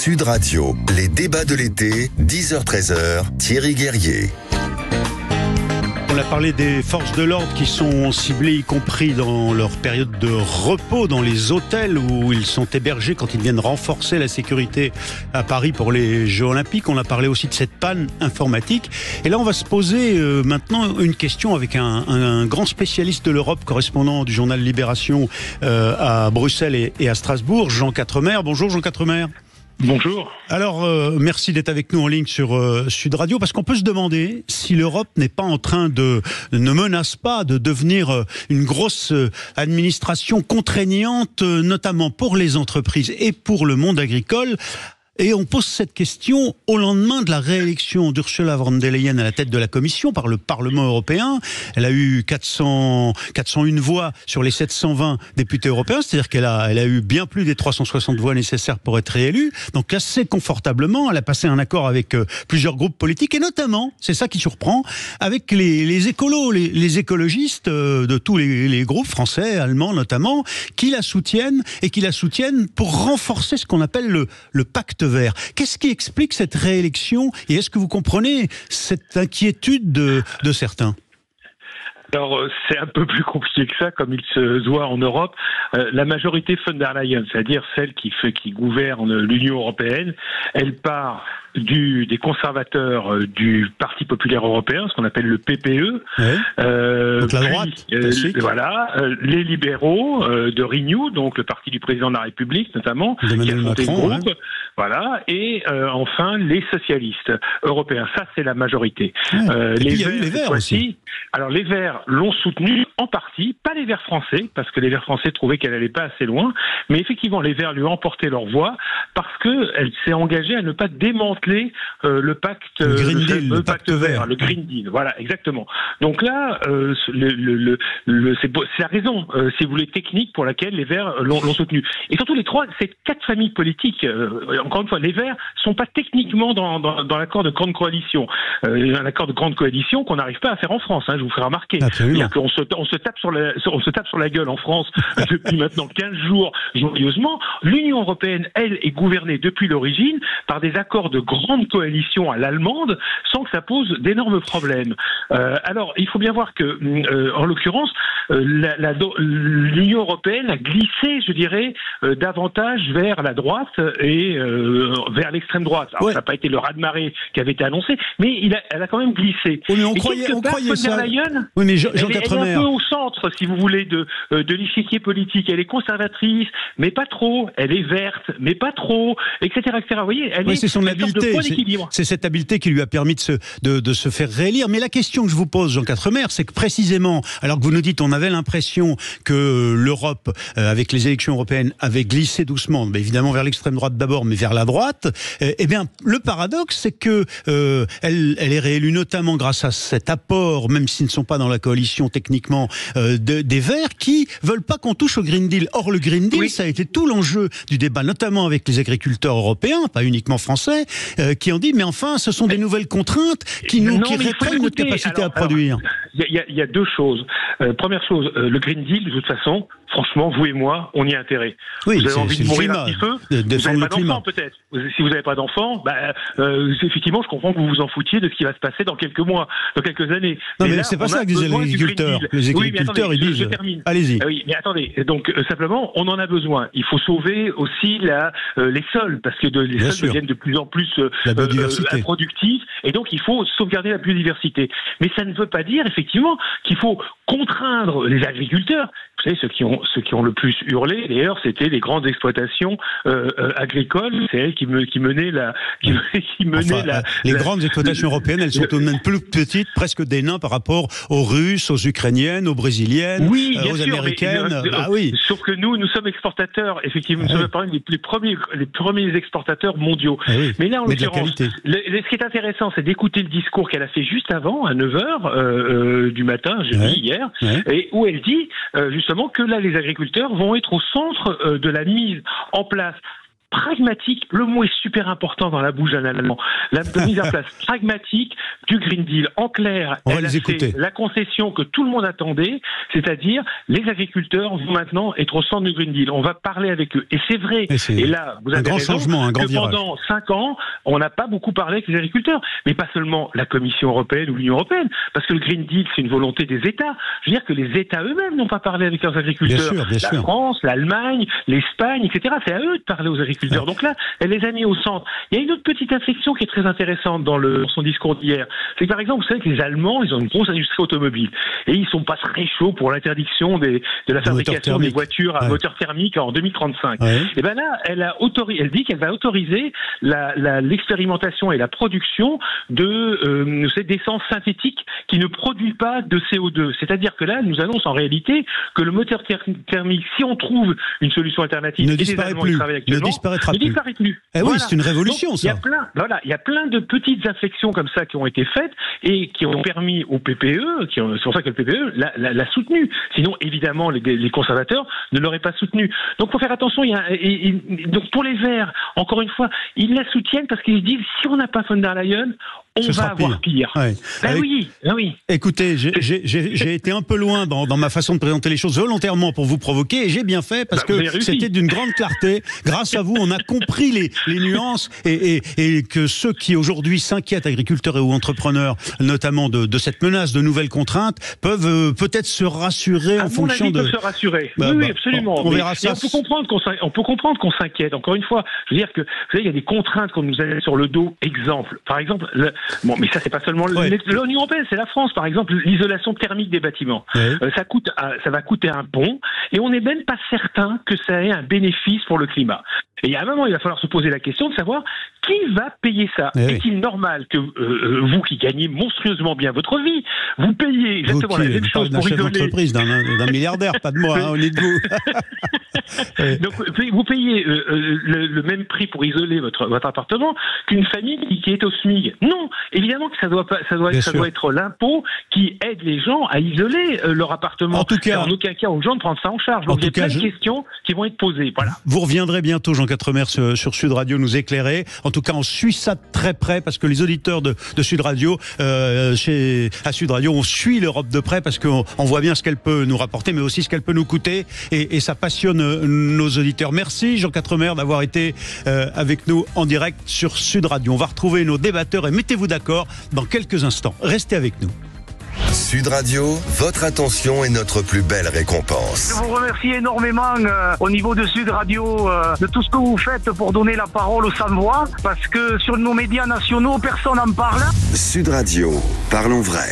Sud Radio, les débats de l'été, 10h-13h, Thierry Guerrier. On a parlé des forces de l'ordre qui sont ciblées, y compris dans leur période de repos, dans les hôtels où ils sont hébergés quand ils viennent renforcer la sécurité à Paris pour les Jeux Olympiques. On a parlé aussi de cette panne informatique. Et là, on va se poser maintenant une question avec un grand spécialiste de l'Europe, correspondant du journal Libération à Bruxelles et à Strasbourg, Jean Quatremer. Bonjour Jean Quatremer. Bonjour. Alors, merci d'être avec nous en ligne sur Sud Radio, parce qu'on peut se demander si l'Europe n'est pas en train ne menace pas de devenir une grosse administration contraignante, notamment pour les entreprises et pour le monde agricole. Et on pose cette question au lendemain de la réélection d'Ursula von der Leyen à la tête de la Commission par le Parlement européen. Elle a eu 401 voix sur les 720 députés européens, c'est-à-dire qu'elle a eu bien plus des 360 voix nécessaires pour être réélue. Donc assez confortablement, elle a passé un accord avec plusieurs groupes politiques, et notamment, c'est ça qui surprend, avec les écolos, les écologistes de tous les groupes français, allemands notamment, qui la soutiennent pour renforcer ce qu'on appelle le pacte vert. Qu'est-ce qui explique cette réélection, et est-ce que vous comprenez cette inquiétude de certains ? Alors, c'est un peu plus compliqué que ça, comme il se doit en Europe. La majorité von der Leyen, c'est-à-dire celle qui gouverne l'Union européenne, elle part des conservateurs du Parti populaire européen, ce qu'on appelle le PPE. Ouais. Donc la droite. Les libéraux de Renew, donc le parti du président de la République notamment, d'Emmanuel Macron, et enfin les socialistes européens. Ça, c'est la majorité. Ouais. Et puis il y a eu les Verts aussi. Alors les Verts l'ont soutenu en partie, pas les Verts français, parce que les Verts français trouvaient qu'elle n'allait pas assez loin, mais effectivement les Verts lui ont emporté leur voix parce qu'elle s'est engagée à ne pas démanteler le pacte, le pacte vert, le Green Deal. Voilà, exactement. Donc là, c'est la raison, si vous voulez, technique pour laquelle les Verts l'ont soutenu. Et surtout ces 4 familles politiques, encore une fois, les Verts sont pas techniquement dans l'accord de grande coalition. Un accord de grande coalition qu'on n'arrive pas à faire en France, je vous ferai remarquer. Absolument. On se tape sur la gueule en France depuis maintenant 15 jours, joyeusement. L'Union européenne, elle, est gouvernée depuis l'origine par des accords de grande coalition à l'allemande, sans que ça pose d'énormes problèmes. Alors, il faut bien voir que, en l'occurrence, l'Union européenne a glissé, je dirais, davantage vers la droite et vers l'extrême droite. Alors, ça n'a pas été le raz-de-marée qui avait été annoncé, mais elle a quand même glissé. Oui, mais on croyait ça. Oui, mais Jean Quatremer, elle est un peu au centre, si vous voulez, de l'échiquier politique. Elle est conservatrice, mais pas trop. Elle est verte, mais pas trop, etc., etc. Vous voyez, c'est son habileté. C'est cette habileté qui lui a permis de se faire réélire. Mais la question que je vous pose, Jean Quatremer, c'est que précisément, alors que vous nous dites, on avait l'impression que l'Europe, avec les élections européennes, avait glissé doucement, mais évidemment vers l'extrême droite d'abord, mais vers la droite. Eh bien, le paradoxe, c'est que elle est réélue notamment grâce à cet apport, même s'ils ne sont pas dans la coalition techniquement, des Verts qui veulent pas qu'on touche au Green Deal. Or, le Green Deal, ça a été tout l'enjeu du débat, notamment avec les agriculteurs européens, pas uniquement français, qui ont dit, mais enfin, ce sont des nouvelles contraintes qui restreignent notre capacité à produire. Il y a 2 choses. Première chose, le Green Deal, de toute façon, franchement, vous et moi, on y a intérêt. Oui, vous avez envie de mourir un petit peu. Vous n'avez pas d'enfant, peut-être. Si vous n'avez pas d'enfant, effectivement, je comprends que vous vous en foutiez de ce qui va se passer dans quelques mois, dans quelques années. Non, mais c'est pas ça que disent les agriculteurs. Les agriculteurs, ils disent... Je termine. Allez-y. Oui, mais attendez. Donc, simplement, on en a besoin. Il faut sauver aussi les sols, parce que les sols deviennent de plus en plus productifs, et donc il faut sauvegarder la biodiversité. Mais ça ne veut pas dire, effectivement, qu'il faut contraindre les agriculteurs. Vous savez, ceux qui ont le plus hurlé, d'ailleurs, c'était les grandes exploitations agricoles. C'est elles qui menaient les grandes exploitations européennes, elles sont tout de même plus petites, presques des nains par rapport aux Russes, aux Ukrainiennes, aux Brésiliennes, aux Américaines. Sauf que nous sommes exportateurs. Effectivement, nous sommes parmi les premiers exportateurs mondiaux. Mais là, en l'occurrence, ce qui est intéressant, c'est d'écouter le discours qu'elle a fait juste avant, à 9h du matin, hier, et où elle dit justement que là, les agriculteurs vont être au centre de la mise en place pragmatique, le mot est super important dans la bouche d'un Allemand, la mise en place pragmatique du Green Deal. En clair, elle a fait la concession que tout le monde attendait, c'est-à-dire les agriculteurs vont maintenant être au centre du Green Deal. On va parler avec eux. Et c'est vrai. Et là, vous avez raison, un grand virage. Pendant 5 ans, on n'a pas beaucoup parlé avec les agriculteurs. Mais pas seulement la Commission européenne ou l'Union européenne, parce que le Green Deal, c'est une volonté des États. Je veux dire que les États eux-mêmes n'ont pas parlé avec leurs agriculteurs. Bien sûr. La France, l'Allemagne, l'Espagne, etc. C'est à eux de parler aux agriculteurs. Donc là, elle les a mis au centre. Il y a une autre petite inflexion qui est très intéressante dans son discours d'hier. C'est que par exemple, vous savez que les Allemands, ils ont une grosse industrie automobile. Et ils sont pas très chauds pour l'interdiction de la fabrication des voitures à moteur thermique en 2035. Et ben là, elle dit qu'elle va autoriser l'expérimentation et la production d'essence synthétique qui ne produit pas de CO2. C'est-à-dire que là, elle nous annonce en réalité que le moteur thermique, si on trouve une solution alternative, ne disparaît plus. Ne disparaît plus. Eh oui, c'est une révolution. Donc, ça. Il y a plein de petites inflexions comme ça qui ont été faites et qui ont permis au PPE, c'est pour ça que le PPE l'a soutenu. Sinon, évidemment, les conservateurs ne l'auraient pas soutenu. Donc, faut faire attention. Donc, pour les Verts, encore une fois, ils la soutiennent parce qu'ils disent si on n'a pas von der Leyen, on va avoir pire. Ouais. Oui. Écoutez, j'ai été un peu loin dans ma façon de présenter les choses volontairement pour vous provoquer, et j'ai bien fait parce que c'était d'une grande clarté. Grâce à vous, on a compris les nuances et que ceux qui aujourd'hui s'inquiètent, agriculteurs ou entrepreneurs, notamment de cette menace de nouvelles contraintes, peuvent peut-être se rassurer en fonction de. Peuvent se rassurer. Oui, absolument. On verra ça. On peut comprendre qu'on s'inquiète. Encore une fois, je veux dire que vous savez, il y a des contraintes qu'on nous a sur le dos. Par exemple. Bon, mais ça, c'est pas seulement l'Union européenne, c'est la France, par exemple, l'isolation thermique des bâtiments. Ça va coûter un pont, et on n'est même pas certain que ça ait un bénéfice pour le climat. Et il y a un moment, il va falloir se poser la question de savoir qui va payer ça. Est-il normal que vous, qui gagnez monstrueusement bien votre vie, vous payez exactement la même chose pour isoler d'un milliardaire, pas de moi, on est de vous. Donc, vous payez le même prix pour isoler votre appartement qu'une famille qui est au SMIC. Non, évidemment que ça doit être l'impôt qui aide les gens à isoler leur appartement. En tout cas, en aucun cas aux gens de prendre ça en charge. Donc il y a plein de questions qui vont être posées. Voilà. Vous reviendrez bientôt, Jean Quatremer, sur Sud Radio nous éclairer. En tout cas, on suit ça de très près parce que les auditeurs de Sud Radio, à Sud Radio, on suit l'Europe de près parce qu'on voit bien ce qu'elle peut nous rapporter, mais aussi ce qu'elle peut nous coûter, et ça passionne nos auditeurs. Merci, Jean Quatremer, d'avoir été avec nous en direct sur Sud Radio. On va retrouver nos débatteurs et mettez-vous d'accord dans quelques instants. Restez avec nous. Sud Radio, votre attention est notre plus belle récompense. Je vous remercie énormément au niveau de Sud Radio de tout ce que vous faites pour donner la parole aux sans-voix, parce que sur nos médias nationaux, personne n'en parle. Sud Radio, parlons vrai.